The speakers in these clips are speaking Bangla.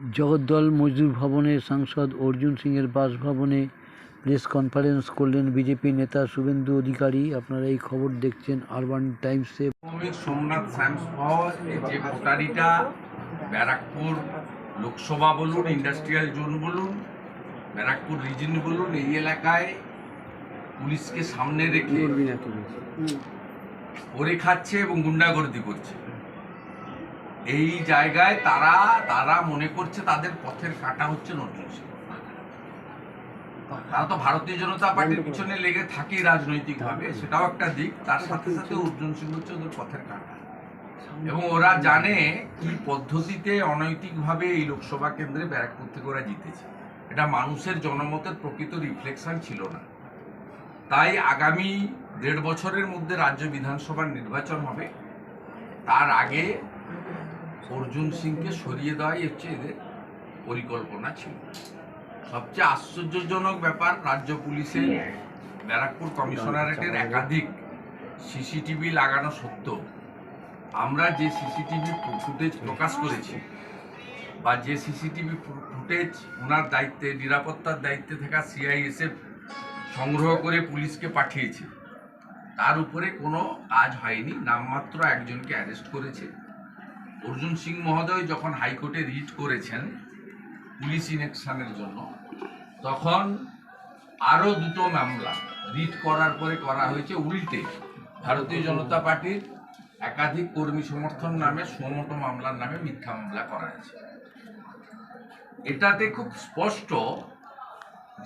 জগদ্দল মজদুর ভবনে সাংসদ অর্জুন সিংয়ের বাসভবনে প্রেস কনফারেন্স করলেন বিজেপি নেতা শুভেন্দু অধিকারী। আপনারা এই খবর দেখছেন আরবান টাইমসে। সোমনাথ সায়েন্স পাওয়ার যে কোটারিটা ব্যারাকপুর লোকসভা বলুন, ইন্ডাস্ট্রিয়াল জোন বলুন, ব্যারাকপুর রিজন বলুন, এই এলাকায় পুলিশকে সামনে রেখে পরে খাচ্ছে এবং গুন্ডাগর্দি করছে। এই জায়গায় তারা মনে করছে তাদের পথের কাঁটা হচ্ছে অর্জুন সিং। তারা তো ভারতীয় জনতা পার্টির পিছনে লেগে থাকে রাজনৈতিকভাবে, সেটাও একটা দিক। তার সাথে সাথে অর্জুন সিং হচ্ছে ওদের পথের কাঁটা, এবং ওরা জানে কি পদ্ধতিতে অনৈতিকভাবে এই লোকসভা কেন্দ্রে ব্যারাকপুর থেকে ওরা জিতেছে। এটা মানুষের জনমতের প্রকৃত রিফ্লেকশন ছিল না। তাই আগামী 1.5 বছরের মধ্যে রাজ্য বিধানসভার নির্বাচন হবে, তার আগে অর্জুন সিংকে সরিয়ে দেওয়াই হচ্ছে এদের পরিকল্পনা ছিল। সবচেয়ে আশ্চর্যজনক ব্যাপার, রাজ্য পুলিশের ব্যারাকপুর কমিশনারেটের একাধিক সিসিটিভি লাগানো সত্ত্বেও আমরা যে সিসিটিভি ফুটেজ প্রকাশ করেছি বা যে সিসিটিভি ফুটেজ ওনার দায়িত্বে, নিরাপত্তার দায়িত্বে থাকা সিআইএসএফ সংগ্রহ করে পুলিশকে পাঠিয়েছে, তার উপরে কোনো কাজ হয়নি। নামমাত্র একজনকে অ্যারেস্ট করেছে। অর্জুন সিং মহোদয় যখন হাইকোর্টে রিট করেছেন পুলিশ ইনেকশনের জন্য, তখন আরও 2টো মামলা রিট করার পরে করা হয়েছে উল্টে। ভারতীয় জনতা পার্টির একাধিক কর্মী সমর্থন নামে 16টো মামলার নামে মিথ্যা মামলা করা হয়েছে। এটাতে খুব স্পষ্ট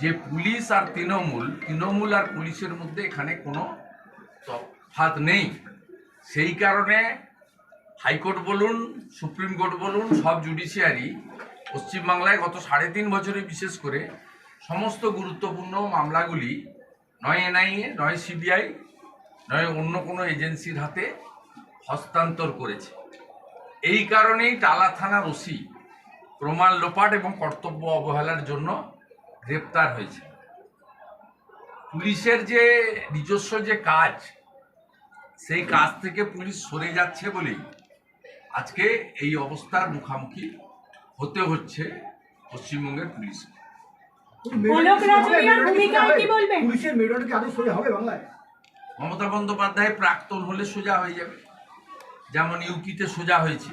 যে পুলিশ আর তৃণমূল আর পুলিশের মধ্যে এখানে কোনো তফাৎ নেই। সেই কারণে হাইকোর্ট বলুন, সুপ্রিম কোর্ট বলুন, সব জুডিশিয়ারি পশ্চিমবাংলায় গত 3.5 বছরে বিশেষ করে সমস্ত গুরুত্বপূর্ণ মামলাগুলি নয় এনআইএ, নয় সিবিআই, নয় অন্য কোনো এজেন্সির হাতে হস্তান্তর করেছে। এই কারণেই টালা থানার ওসি প্রমাণ লোপাট এবং কর্তব্য অবহেলার জন্য গ্রেপ্তার হয়েছে। পুলিশের যে নিজস্ব যে কাজ, সেই কাজ থেকে পুলিশ সরে যাচ্ছে বলেই আজকে এই অবস্থার মুখোমুখি হতে হচ্ছে পশ্চিমবঙ্গের পুলিশ। মমতা বন্দ্যোপাধ্যায় প্রাক্তন হলে সোজা হয়ে যাবে, যেমন ইউপিতে সোজা হয়েছে,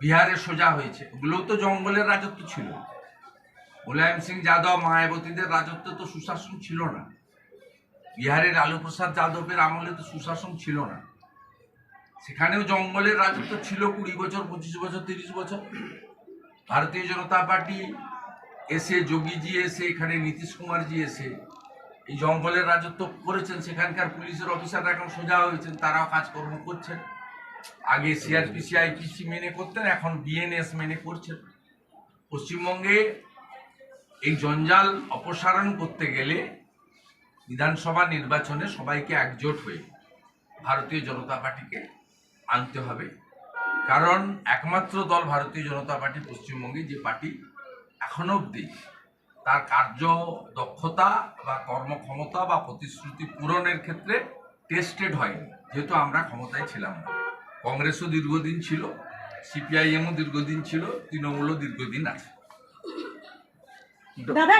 বিহারে সোজা হয়েছে। ওগুলোও তো জঙ্গলের রাজত্ব ছিল। মুলায়ম সিং যাদব, মায়াবতীদের রাজত্ব তো সুশাসন ছিল না। বিহারের লালু প্রসাদ যাদবের আমলে তো সুশাসন ছিল না, সেখানেও জঙ্গলের রাজত্ব ছিল 20 বছর, 25 বছর, 30 বছর। ভারতীয় জনতা পার্টি এসে, যোগীজি এসে, এখানে নীতিশ কুমারজি এসে এই জঙ্গলের রাজত্ব করেছেন। সেখানকার পুলিশের অফিসাররা এখন সোজা হয়েছেন, তারাও কাজকর্ম করছেন। আগে সিআরপিসি, আইপিসি মেনে করতেন, এখন বিএনএস মেনে করছেন। পশ্চিমবঙ্গে এই জঞ্জাল অপসারণ করতে গেলে বিধানসভা নির্বাচনে সবাইকে একজোট হয়ে ভারতীয় জনতা পার্টিকে আনতে হবে। কারণ একমাত্র দল ভারতীয় জনতা পার্টি পশ্চিমবঙ্গে, যে পার্টি এখনো অবধি তার কার্য দক্ষতা বা কর্মক্ষমতা বা প্রতিশ্রুতি পূরণের ক্ষেত্রে টেস্টেড হয়নি। যেহেতু আমরা ক্ষমতায় ছিলাম না, কংগ্রেসও দীর্ঘদিন ছিল, সিপিআইএমও দীর্ঘদিন ছিল, তৃণমূলও দীর্ঘদিন আছে।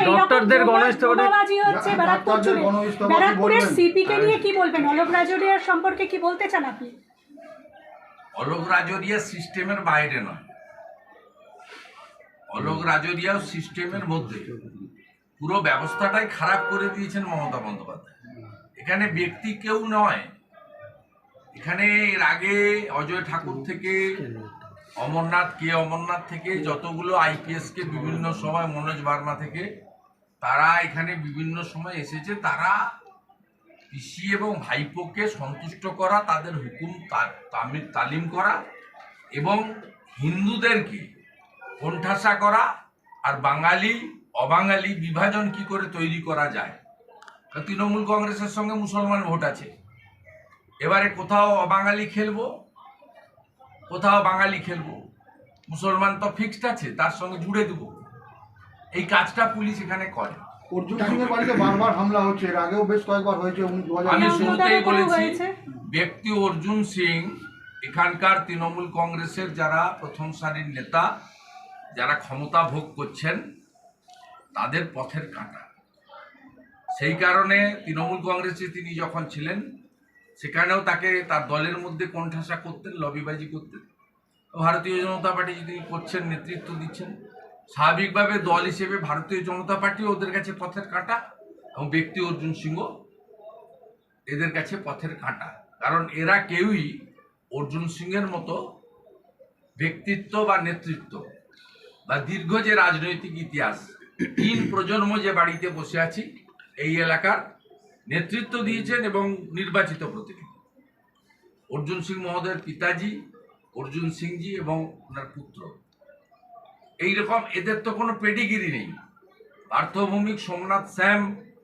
ডক্টরদের গণইস্তবাজি হচ্ছে ব্যারাকপুর জুড়ে, ব্যারাকপুরের সিপিকে নিয়ে কি বলবেন? অলোক রাজোরিয়ার সম্পর্কে কি বলতে চান আপনি? অলোক রাজোরিয়া সিস্টেমের বাইরে নয়, অলোক রাজোরিয়াও সিস্টেমের মধ্যে। পুরো ব্যবস্থাটাই খারাপ করে দিয়েছেন মমতা বন্দ্যোপাধ্যায়। এখানে ব্যক্তি কেউ নয়, এখানে এর আগে অজয় ঠাকুর থেকে অমরনাথ থেকে যতগুলো আইপিএসকে বিভিন্ন সময়, মনোজ বার্মা থেকে, তারা এখানে বিভিন্ন সময় এসেছে। তারা পিসি এবং ভাইপোকে সন্তুষ্ট করা, তাদের হুকুম তালিম করা এবং হিন্দুদেরকে কোণঠাসা করা, আর বাঙালি অবাঙালি বিভাজন কি করে তৈরি করা যায়। তৃণমূল কংগ্রেসের সঙ্গে মুসলমান ভোট আছে, এবারে কোথাও অবাঙালি খেলবো, কোথাও বাঙালি খেলবো, মুসলমান তো ফিক্সড আছে, তার সঙ্গে জুড়ে দেবো। এই কাজটা পুলিশ এখানে করে। অর্জুন সিংয়ের বাড়িতে বারবার হামলা হচ্ছে, এর আগেও বেশ কয়েকবার হয়েছে। আমি শুরুতেই বলেছি, ব্যক্তি অর্জুন সিং এখানকার তৃণমূল কংগ্রেসের যারা প্রথম সারির নেতা, যারা ক্ষমতা ভোগ করছেন, তাদের পথের কাঁটা। সেই কারণে তৃণমূল কংগ্রেসে তিনি যখন ছিলেন সেখানেও তাকে তার দলের মধ্যে কোণঠাসা করতেন, লবিবাজি করতেন। ভারতীয় জনতা পার্টি যদি করছেন, নেতৃত্ব দিচ্ছেন, স্বাভাবিকভাবে দল হিসেবে ভারতীয় জনতা পার্টি ওদের কাছে পথের কাঁটা, এবং ব্যক্তি অর্জুন সিংহ এদের কাছে পথের কাঁটা। কারণ এরা কেউই অর্জুন সিংহের মতো ব্যক্তিত্ব বা নেতৃত্ব বা দীর্ঘ যে রাজনৈতিক ইতিহাস, 3 প্রজন্ম যে বাড়িতে বসে আছি এই এলাকার নেতৃত্ব দিয়েছেন এবং নির্বাচিত প্রতিনিধি অর্জুন সিং মহোদয়ের পিতাজি অর্জুন সিংজি এবং ওনার পুত্র। এইরকম এদের তো কোনো পেডিগিরি নেই। পার্থভৌমিক, সোমনাথ শ্যাম,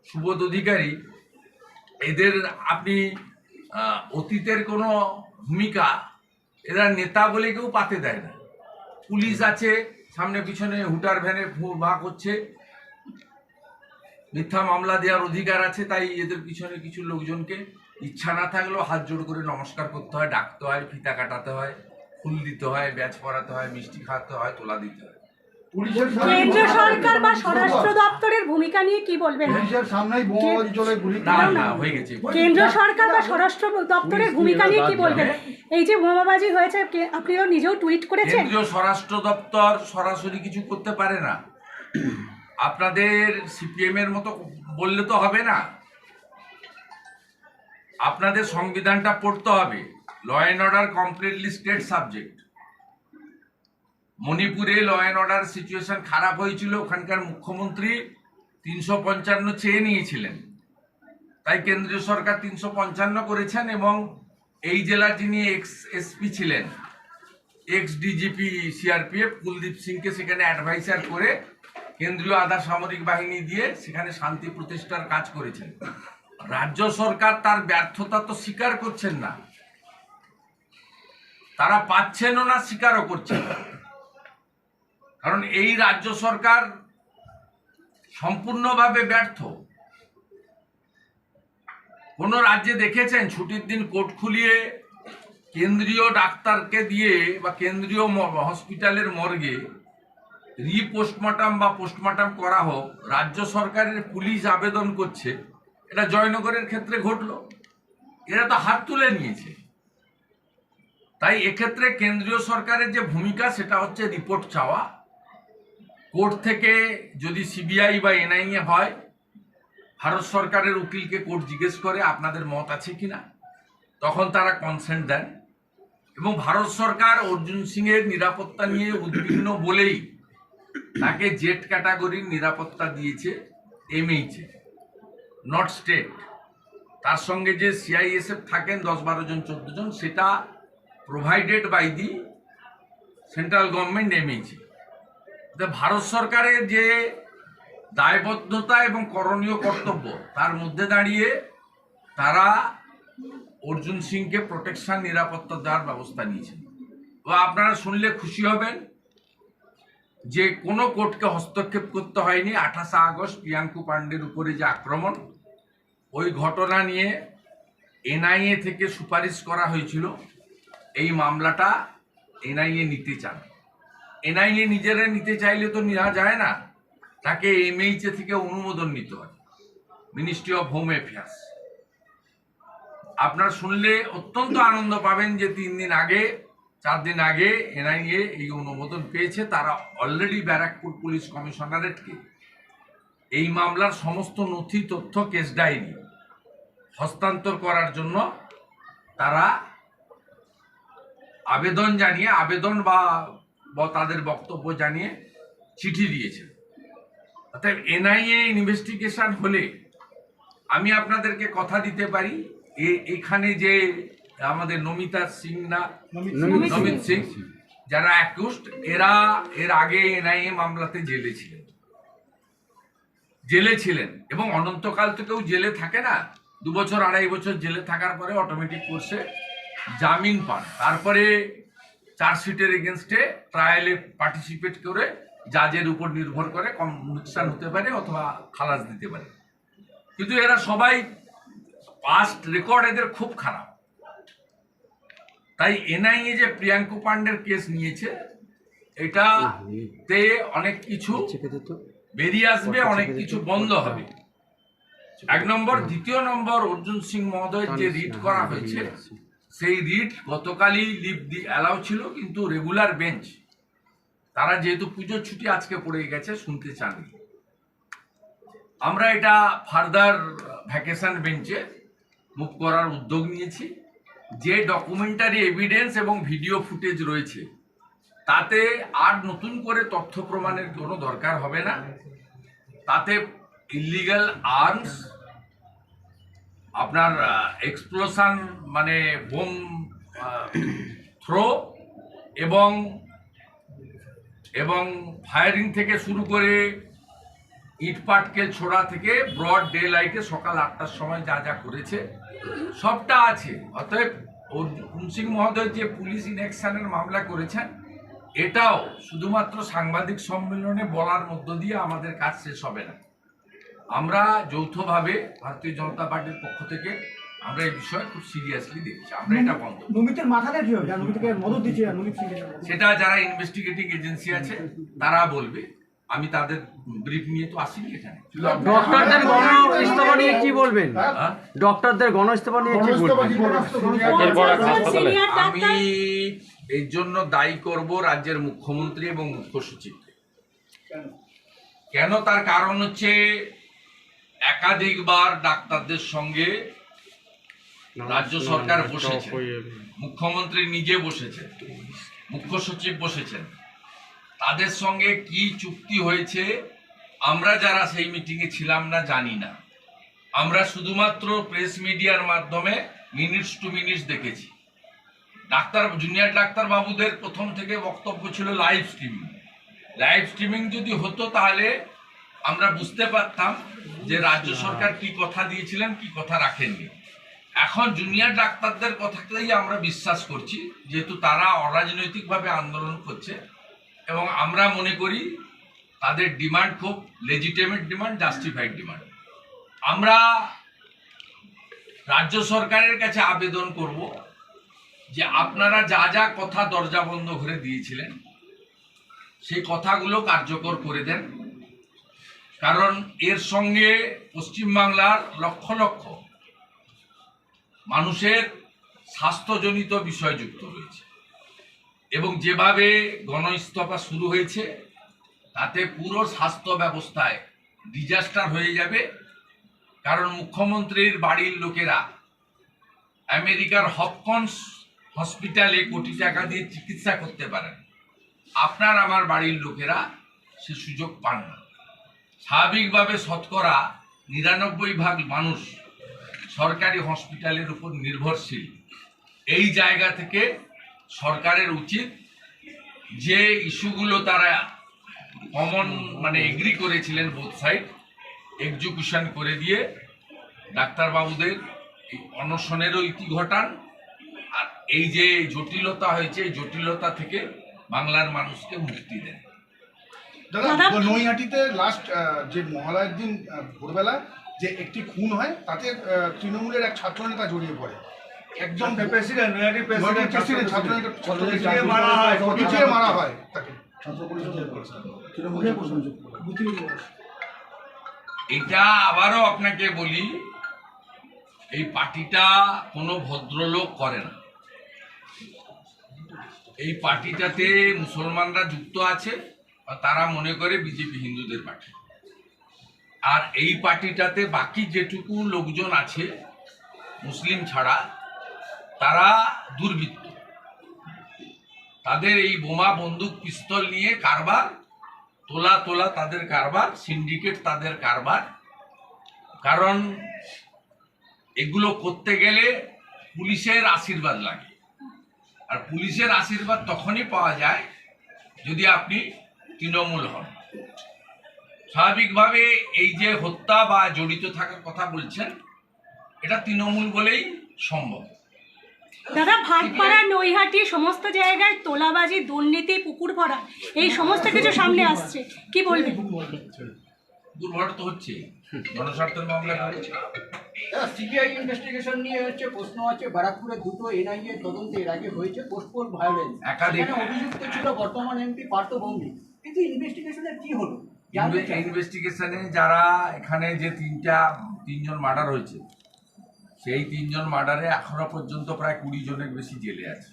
সুবোধ অধিকারী, এদের আপনি অতীতের কোনো ভূমিকা, এরা নেতা বলে কেউ পাতে দেয় না। পুলিশ আছে সামনে পিছনে, হুটার ভ্যানে ভা করছে, মিথ্যা মামলা দেওয়ার অধিকার আছে, তাই এদের পিছনে কিছু লোকজনকে ইচ্ছা না থাকলেও হাত জোড় করে নমস্কার করতে হয়, ডাকতে হয়, ফিতা কাটাতে হয়, ফুল দিতে হয়, ব্যাচ পরাতে হয়, মিষ্টি খাওয়াতে হয়, তোলা দিতে হয়। কেন্দ্র সরকার বা স্বরাষ্ট্র দপ্তরের ভূমিকা নিয়ে কি বলবেন? পুলিশের সামনেই বোমাবাজি চলে, গুলি না হয়ে গেছে। কেন্দ্র সরকার বা স্বরাষ্ট্র দপ্তরের ভূমিকা নিয়ে কি বলবেন? এই যে বোমাবাজি হয়েছে, আপনিও নিজেও টুইট করেছেন। কেন্দ্রীয় স্বরাষ্ট্র দপ্তর সরাসরি কিছু করতে পারে না। আপনাদের সিপিএম এর মতো বললে তো হবে না, আপনাদের সংবিধানটা পড়তে হবে। Law and order completely state subject. মণিপুরে ল অ্যান্ড অর্ডার সিচুয়েশন খারাপ হয়েছিল, ওখানকার মুখ্যমন্ত্রী 355 চেয়ে নিয়েছিলেন, তাই কেন্দ্রীয় সরকার 355 করেছেন। এবং এই জেলার যিনি এক্স এসপি ছিলেন, এক্স ডিজিপি সিআরপিএফ কুলদীপ সিংকে সেখানে অ্যাডভাইসার করে কেন্দ্রীয় আধা সামরিক বাহিনী দিয়ে সেখানে শান্তি প্রতিষ্ঠার কাজ করেছেন। রাজ্য সরকার তার ব্যর্থতা তো স্বীকার করছেন না, তারা পাচ্ছেনও না, স্বীকারও করছেন না। কারণ এই রাজ্য সরকার সম্পূর্ণভাবে ব্যর্থ। কোন রাজ্যে দেখেছেন ছুটির দিন কোর্ট খুলিয়ে কেন্দ্রীয় ডাক্তারকে দিয়ে বা কেন্দ্রীয় হসপিটালের মর্গে রিপোস্টমর্টম বা পোস্টমর্টম করা হোক, রাজ্য সরকারের পুলিশ আবেদন করছে? এটা জয়নগরের ক্ষেত্রে ঘটলো। এরা তো হাত তুলে নিয়েছে। তাই এক্ষেত্রে কেন্দ্রীয় সরকারের যে ভূমিকা সেটা হচ্ছে রিপোর্ট চাওয়া। কোর্ট থেকে যদি সিবিআই বা এনআইএ হয়, ভারত সরকারের উকিলকে কোর্ট জিজ্ঞেস করে আপনাদের মত আছে কিনা, তখন তারা কনসেন্ট দেন। এবং ভারত সরকার অর্জুন সিংয়ের নিরাপত্তা নিয়ে উদ্বিগ্ন বলেই তাকে জেড ক্যাটাগরির নিরাপত্তা দিয়েছে এমএইচে, নট স্টেট। তার সঙ্গে যে সিআইএসএফ থাকেন 10-12 জন 14 জন, সেটা provided by the central government এমএইচে। ভারত সরকারের যে দায়বদ্ধতা এবং করণীয় কর্তব্য, তার মধ্যে দাঁড়িয়ে তারা অর্জুন সিংকে প্রোটেকশন, নিরাপত্তা দেওয়ার ব্যবস্থা নিয়েছেন। তো আপনারা শুনলে খুশি হবেন যে কোনো কোর্টকে হস্তক্ষেপ করতে হয়নি। 28 আগস্ট প্রিয়াঙ্কু পান্ডের উপরে যে আক্রমণ, ওই ঘটনা নিয়ে এনআইএ থেকে সুপারিশ করা হয়েছিল, এই মামলাটা এনআইএ নিতে চান। এনআইএ নিজেরা নিতে চাইলে তো নেওয়া যায় না, তাকে এমএইচএ থেকে অনুমোদন নিতে হয়, মিনিস্ট্রি অফ হোম অ্যাফেয়ার্স। আপনারা শুনলে অত্যন্ত আনন্দ পাবেন যে 3 দিন আগে 4 দিন আগে এনআইএ এই অনুমোদন পেয়েছে। তারা অলরেডি ব্যারাকপুর পুলিশ কমিশনারেটকে এই মামলার সমস্ত নথি, তথ্য, কেস ডায়েরি হস্তান্তর করার জন্য তারা আবেদন জানিয়ে, আবেদন বা তাদের বক্তব্য জানিয়ে চিঠি দিয়েছে। অর্থাৎ এনআইএ ইনভেস্টিগেশন হলে আমি আপনাদেরকে কথা দিতে পারি, এখানে যে আমাদের নমিতা সিং না নমিত সিং, যারা অ্যাকিউজড, এরা এর আগে এনআইএ মামলাতে জেলে ছিলেন এবং অনন্তকাল তো কেউ জেলে থাকে না। 2 বছর 2.5 বছর জেলে থাকার পরে অটোমেটিক কোর্সে জামিন পান, তারপরে চার্জশিটের এগেনস্টে ট্রায়ালে পার্টিসিপেট করে জাজের উপর নির্ভর করে কনভিকশন হতে পারে অথবা খালাস দিতে পারে। কিন্তু এরা সবাই পাস্ট রেকর্ড এদের খুব খারাপ। তাই এনআইএ যে প্রিয়াঙ্কু পান্ডের কেস নিয়েছে, এটাতে অনেক কিছু বেরিয়ে আসবে, অনেক কিছু বন্ধ হবে, এক নম্বর। দ্বিতীয় নম্বর, অর্জুন সিং মহোদয়ের যে রিট করা হয়েছে, সেই রিট গতকালই লিভ অ্যালাউ ছিল, কিন্তু রেগুলার বেঞ্চ তারা যেহেতু পুজোর ছুটি আজকে পড়ে গেছে, শুনতে চাননি। আমরা এটা ফার্দার ভ্যাকেশন বেঞ্চে মুভ করার উদ্যোগ নিয়েছি। যে ডকুমেন্টারি এভিডেন্স এবং ভিডিও ফুটেজ রয়েছে, তাতে আর নতুন করে তথ্য প্রমাণের কোনো দরকার হবে না। তাতে ইলিগাল আর্মস, আপনার এক্সপ্লোশন মানে বোম থ্রো এবং ফায়ারিং থেকে শুরু করে ইট পাটকেল ছোড়া থেকে ব্রড ডে লাইটে সকাল 8টার সময় যা যা করেছে সবটা আছে। অতএব অর্জুন সিং মহোদয় যে পুলিশ ইনঅ্যাকশনের মামলা করেছেন, এটাও শুধুমাত্র সাংবাদিক সম্মেলনে বলার মধ্য দিয়ে আমাদের কাজ শেষ হবে না। আমরা যৌথভাবে ভারতীয় জনতা পার্টির পক্ষ থেকে আমরা এই বিষয়ে খুব সিরিয়াসলি দেখছি। আমরা এটা বন্ধ, নমিতের মাথাটা কি হবে, নমিতকে মদত দিচ্ছে নমিত সিং, সেটা যারা ইনভেস্টিগেটিং এজেন্সি আছে তারা বলবে। আমি তাদের ব্রিফ নিয়ে তো আসিনি এখানে। ডক্টরদের গণ ইস্তফা নিয়ে কি বলবেন? হ্যাঁ? ডক্টরদের গণ ইস্তফা নিয়ে কি বলবেন? আমি এই জন্য দায়ী করব রাজ্যের মুখ্যমন্ত্রী এবং মুখ্য সচিবকে। কেন? তার কারণ হচ্ছে একাধিকবার ডাক্তারদের সঙ্গে রাজ্য সরকার বসেছে, মুখ্যমন্ত্রী নিজে বসেছেন, মুখ্য সচিব বসেছেন। তাদের সঙ্গে কি চুক্তি হয়েছে আমরা যারা সেই মিটিংয়ে ছিলাম না জানি না। আমরা শুধুমাত্র প্রেস মিডিয়ার মাধ্যমে মিনিটস টু মিনিটস দেখেছি। জুনিয়র ডাক্তার বাবুদের প্রথম থেকে বক্তব্য ছিল লাইভ স্ট্রিমিং। লাইভ স্ট্রিমিং যদি হতো তাহলে আমরা বুঝতে পারতাম যে রাজ্য সরকার কি কথা দিয়েছিলেন, কি কথা রাখেননি। এখন জুনিয়র ডাক্তারদের কথাটাই আমরা বিশ্বাস করছি, যেহেতু তারা অরাজনৈতিকভাবে আন্দোলন করছে এবং আমরা মনে করি তাদের ডিমান্ড খুব লেজিটিমেট ডিমান্ড, জাস্টিফাইড ডিমান্ড। আমরা রাজ্য সরকারের কাছে আবেদন করব যে আপনারা যা যা কথা দরজা বন্ধ করে দিয়েছিলেন সেই কথাগুলো কার্যকর করে দেন, কারণ এর সঙ্গে পশ্চিমবাংলার লক্ষ লক্ষ মানুষের স্বাস্থ্যজনিত বিষয় যুক্ত রয়েছে এবং যেভাবে গণ ইস্তফা শুরু হয়েছে তাতে পুরো স্বাস্থ্য ব্যবস্থায় ডিজাস্টার হয়ে যাবে। কারণ মুখ্যমন্ত্রীর বাড়ির লোকেরা আমেরিকার হপকন্স হসপিটালে কোটি টাকা দিয়ে চিকিৎসা করতে পারেন, আপনার আমার বাড়ির লোকেরা সে সুযোগ পান না। স্বাভাবিকভাবে শতকরা 99% মানুষ সরকারি হসপিটালের উপর নির্ভরশীল। এই জায়গা থেকে সরকারের উচিত যে ইস্যুগুলো তারা কমন মানে এগ্রি করেছিলেন বোথ সাইড, এক্সিকিউশন করে দিয়ে ডাক্তারবাবুদের এই অনশনেরও ইতি ঘটান। আর এই যে জটিলতা হয়েছে, এই জটিলতা থেকে বাংলার মানুষকে মুক্তি দেন। দাদা, নৈহাটিতে লাস্ট যে মহালয়ের দিন ভোরবেলা যে একটি খুন হয়, তাতে তৃণমূলের এক ছাত্র নেতা জড়িয়ে পড়ে। একদম প্রেসিডেন্ট, নৈহাটি প্রেসিডেন্ট ছাত্র নেতা মারা হয় তাকে। এটা আবারও আপনাকে বলি, এই পার্টিটা কোনো ভদ্রলোক করে না। এই পার্টিটাতে মুসলমানরা যুক্ত আছে, তারা মনে করে বিজেপি হিন্দুদের পার্টি। আর এই পার্টিটাতে বাকি যেটুকু লোকজন আছে মুসলিম ছাড়া, তারা দুর্বৃত্ত। তাদের এই বোমা বন্দুক পিস্তল নিয়ে কারবার, তোলা তোলা তাদের কারবার, সিন্ডিকেট তাদের কারবার। কারণ এগুলো করতে গেলে পুলিশের আশীর্বাদ লাগে, আর পুলিশের আশীর্বাদ তখনই পাওয়া যায় যদি আপনি তৃণমূল হন। স্বাভাবিকভাবে এই যে হত্যা বা জড়িত থাকার কথা বলছেন, এটা তৃণমূল বলেই সম্ভব। দাদা, ভাটপাড়া, নৈহাটি সমস্ত জায়গায় তোলাবাজি, দুর্নীতি, পুকুর ভরা, এই সমস্ত কিছু সামনে আসছে, কি বলবেন? দুর্বল তো হচ্ছে জনস্বার্থের মামলা হচ্ছে। সিবিআই ইনভেস্টিগেশন নিয়ে হচ্ছে প্রশ্ন আছে, ব্যারাকপুরে দুটো এনআইএ তদন্তে এর আগে হয়েছে পোস্টপোল ভায়োলেন্স, একাধিক সেখানে অভিযুক্ত ছিল বর্তমান এমপি পার্থ ভৌমিক, কিন্তু ইনভেস্টিগেশনের কি হলো? ইনভেস্টিগেশনে যারা এখানে যে তিনজন মার্ডার হয়েছে, সেই 3 জন মার্ডারে এখনো পর্যন্ত প্রায় 20 জনের বেশি জেলে আছে।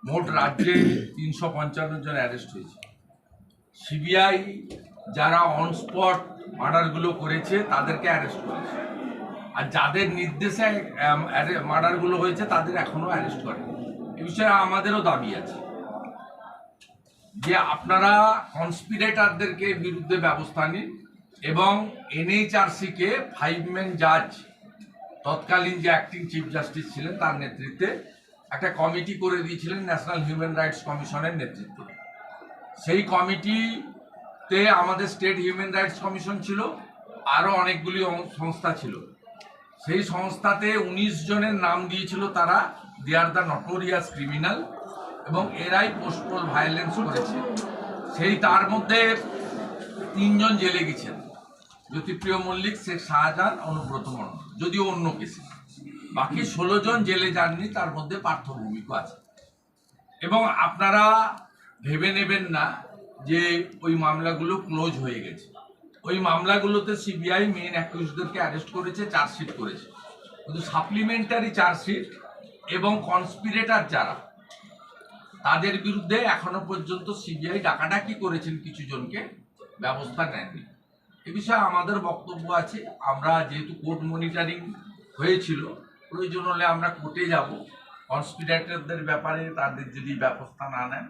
মোট রাজ্যে 355 জন অ্যারেস্ট হয়েছে। সিবিআই যারা অন স্পট মার্ডারগুলো করেছে তাদেরকে অ্যারেস্ট করেছে, আর যাদের নির্দেশে মার্ডারগুলো হয়েছে তাদের এখনো অ্যারেস্ট করে। এ বিষয়ে আমাদেরও দাবি আছে যে আপনারা কনস্পিরেটরদেরকে বিরুদ্ধে ব্যবস্থা নিন এবং এনএইচআরসিকে 5 ম্যান জাজ, তৎকালীন যে অ্যাক্টিং চিফ জাস্টিস ছিলেন তার নেতৃত্বে একটা কমিটি করে দিয়েছিলেন ন্যাশনাল হিউম্যান রাইটস কমিশনের নেতৃত্বে। সেই কমিটিতে আমাদের স্টেট হিউম্যান রাইটস কমিশন ছিল, আরও অনেকগুলি সংস্থা ছিল। সেই সংস্থাতে 19 জনের নাম দিয়েছিল তারা, দে আর দ্য নটোরিয়াস ক্রিমিনাল, এবং এরাই পোস্টপোল ভায়োলেন্স করেছে। সেই তার মধ্যে 3 জন জেলে গেছেন, জ্যোতিপ্রিয় মল্লিক, শেখ শাহজাহান, অনুব্রত মণ্ডল, যদিও অন্য কেসে। বাকি 16 জন জেলে যাননি, তার মধ্যে পার্থ ভৌমিকও আছে। এবং আপনারা ভেবে নেবেন না যে ওই মামলাগুলো ক্লোজ হয়ে গেছে। ওই মামলাগুলোতে সিবিআই মেন অ্যাকিউজদেরকে অ্যারেস্ট করেছে, চার্জশিট করেছে, কিন্তু সাপ্লিমেন্টারি চার্জশিট এবং কনস্পিরেটর যারা, তাদের বিরুদ্ধে এখনো পর্যন্ত সিবিআই ডাকাডাকি করেছেন কিছু জনকে, ব্যবস্থা নেননি। এ বিষয়ে আমাদের বক্তব্য আছে, আমরা যেহেতু কোর্ট মনিটরিং হয়েছিল, প্রয়োজন হলে আমরা কোর্টে যাব, কনস্পিরেটরদের ব্যাপারে তাদের যদি ব্যবস্থা না নেন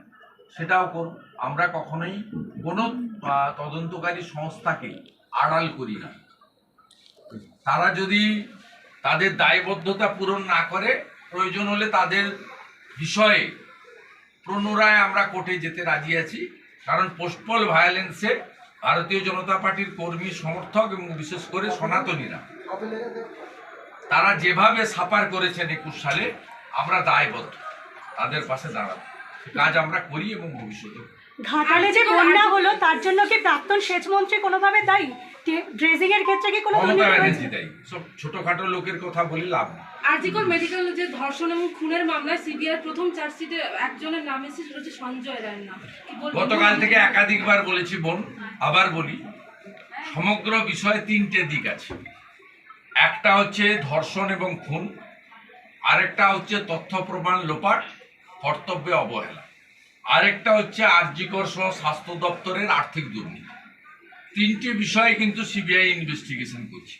সেটাও করব। আমরা কখনোই কোনো তদন্তকারী সংস্থাকে আড়াল করি না। তারা যদি তাদের দায়বদ্ধতা পূরণ না করে, প্রয়োজন হলে তাদের বিষয়ে পুনরায় আমরা কোর্টে যেতে রাজি আছি। কারণ পোস্টপোল ভায়োলেন্সে ভারতীয় জনতা পার্টির কর্মী, সমর্থক এবং বিশেষ করে সনাতনীরা তারা যেভাবে সাফার করেছেন 21 সালে, আমরা দায়বদ্ধ তাদের পাশে দাঁড়াবো। কাজ আমরা করি এবং ভবিষ্যতে। ঘাটালে যে বন্যা হলো তার জন্য কি প্রাক্তন সেচমন্ত্রী কোনোভাবে দায়ী? ড্রেজিং এর ক্ষেত্রে কি কোনো মমতা দুর্নীতি ব্যানার্জি হয়েছে? দায়ী। সব ছোটখাটো লোকের কথা বলে লাভ নেই। আরজিকর মেডিকেল যে ধর্ষণ এবং খুনের মামলায় সিবিআই প্রথম চার্জশিটে একজনের নাম এসেছে, সেটা হচ্ছে সঞ্জয় রায়ের নাম। কি বলবেন? গতকাল থেকে একাধিকবার বলেছি বোন, আবার বলি, সমগ্র বিষয়ে 3টে দিক আছে। একটা হচ্ছে ধর্ষণ এবং খুন, আরেকটা হচ্ছে তথ্য প্রমাণ লোপাট, কর্তব্যে অবহেলা, আরেকটা হচ্ছে আরজিকর সহ স্বাস্থ্য দপ্তরের আর্থিক দুর্নীতি। 3টে বিষয়ে কিন্তু সিবিআই ইনভেস্টিগেশন করছে।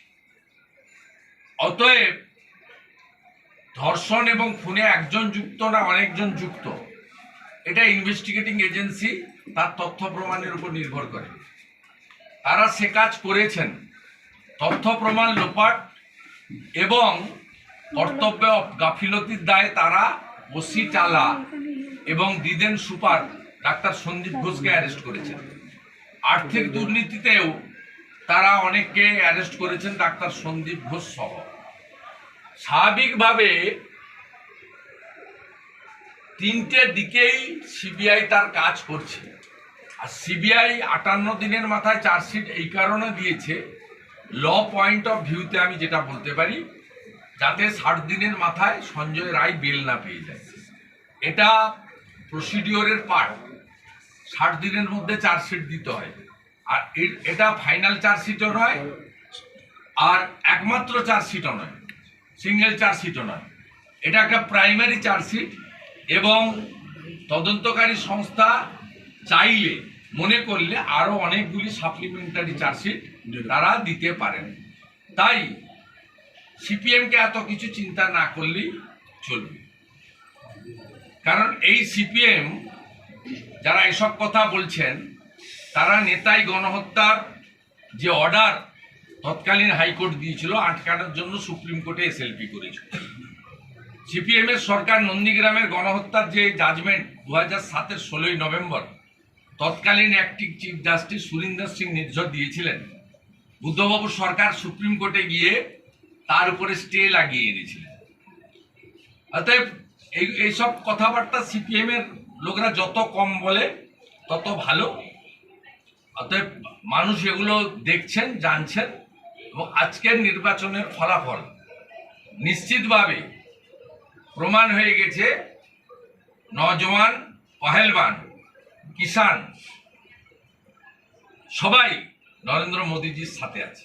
অতএব ধর্ষণ এবং খুনে একজন যুক্ত না অনেকজন যুক্ত, এটা ইনভেস্টিগেটিং এজেন্সি তার তথ্য প্রমাণের উপর নির্ভর করে। তারা সে কাজ করেছেন। তথ্য প্রমাণ লোপাট এবং কর্তব্য গাফিলতির দায়ে তারা ওসি টালা এবং দিদেন সুপার ডাক্তার সন্দীপ ঘোষকে অ্যারেস্ট করেছেন। আর্থিক দুর্নীতিতেও তারা অনেককে অ্যারেস্ট করেছেন, ডাক্তার সন্দীপ ঘোষ সহ। স্বাভাবিকভাবে 3টে দিকেই সিবিআই তার কাজ করছে। আর সিবিআই 58 দিনের মাথায় চার্জশিট এই কারণে দিয়েছে, ল পয়েন্ট অফ ভিউতে আমি যেটা বলতে পারি, যাতে 60 দিনের মাথায় সঞ্জয় রায় বেল না পেয়ে যায়। এটা প্রসিডিওরের পার্ট। 60 দিনের মধ্যে চার্জশিট দিতে হয়। আর এটা ফাইনাল চার্জশিটও নয়, আর একমাত্র চার্জশিটও নয়, সিঙ্গেল চার্জশিটও নয়। এটা একটা প্রাইমারি চার্জশিট, এবং তদন্তকারী সংস্থা চাইলে, মনে করলে আরও অনেকগুলি সাপ্লিমেন্টারি চার্জশিট তারা দিতে পারেন। তাই সিপিএমকে এত কিছু চিন্তা না করলেই চলবে। কারণ এই সিপিএম যারা এসব কথা বলছেন, তারা নেতাই গণহত্যার যে অর্ডার তৎকালীন হাইকোর্ট দিয়েছিল আটকানোর জন্য সুপ্রিম কোর্টে এসএলপি করেছিল। সিপিএমের সরকার নন্দীগ্রামের গণহত্যার যে জাজমেন্ট 2007-এর 16ই নভেম্বর তৎকালীন acting chief justice Surinder Singh Nijjar দিয়েছিলেন, বুদ্ধবাবু সরকার সুপ্রিম কোর্টে গিয়ে তার উপরে স্টে লাগিয়ে এনেছিলেন। অতএব এইসব কথাবার্তা সিপিএমের লোকরা যত কম বলে তত ভালো। অতএব মানুষ এগুলো দেখছেন, জানছেন, এবং আজকের নির্বাচনের ফলাফল নিশ্চিতভাবে প্রমাণ হয়ে গেছে নওজওয়ান, পহেলবান, কিষান সবাই নরেন্দ্র মোদীজির সাথে আছে।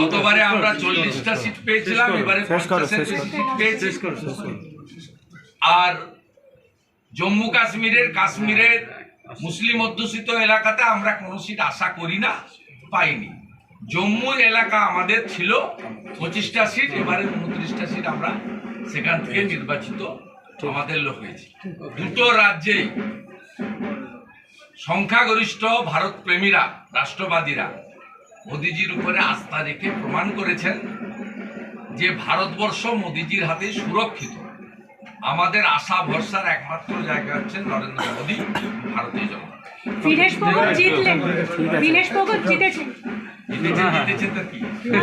গতবারে আমরা 40টা সিট পেয়েছিলাম, এবারে 50 সিট পেয়েছি। আর জম্মু কাশ্মীরের মুসলিম অধ্যুষিত এলাকাতে আমরা কোনো সিট আশা করি না, পাইনি। জম্মু এলাকা আমাদের ছিল 25টা সিট, এবারে 29টা সিট আমরা সেখান থেকে নির্বাচিত আমাদের লোক হয়েছে। দুটো রাজ্যেই সংখ্যাগরিষ্ঠ ভারত প্রেমীরা, রাষ্ট্রবাদীরা মোদিজির উপরে আস্থা রেখে প্রমাণ করেছেন যে ভারতবর্ষ মোদিজির হাতে সুরক্ষিত। আমাদের আশা ভরসার একমাত্র জায়গা হচ্ছে নরেন্দ্র মোদী, ভারতীয় জনতা। দীনেশ ফোগট জিতলেন, দীনেশ ফোগট জিতেছেন, জিতেছে তো কি?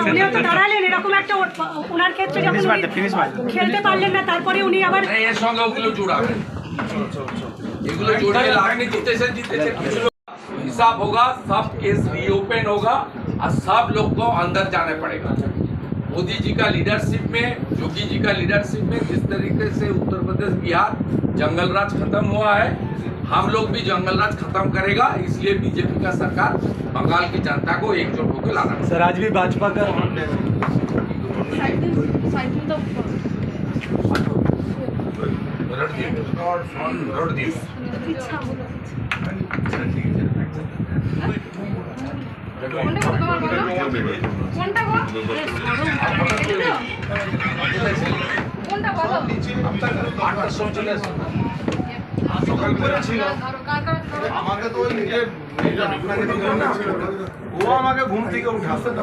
উনিও তো দাঁড়ালেন এরকম একটা ওনার ক্ষেত্রে যখন উনি খেলতে পারলেন না, তারপরে উনি আবার এর সঙ্গে ওগুলো জোড়াবেন, এগুলো জোড়িয়ে লাভ নেই। জিতেছে हिसाब होगा, सब केस रीओपन होगा और सब लोग को अंदर जाने पड़ेगा। मोदी जी का लीडरशिप में, योगी जी का लीडरशिप में जिस तरीके से उत्तर प्रदेश, बिहार जंगल राज खत्म हुआ है, हम लोग भी जंगल राज खत्म करेगा। इसलिए बीजेपी का सरकार बंगाल की जनता को एकजुट होकर लाना। सर आज भी भाजपा का আমাকে তো ওই ও আমাকে ঘুম থেকে উঠাচ্ছে তো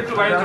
মোবাইল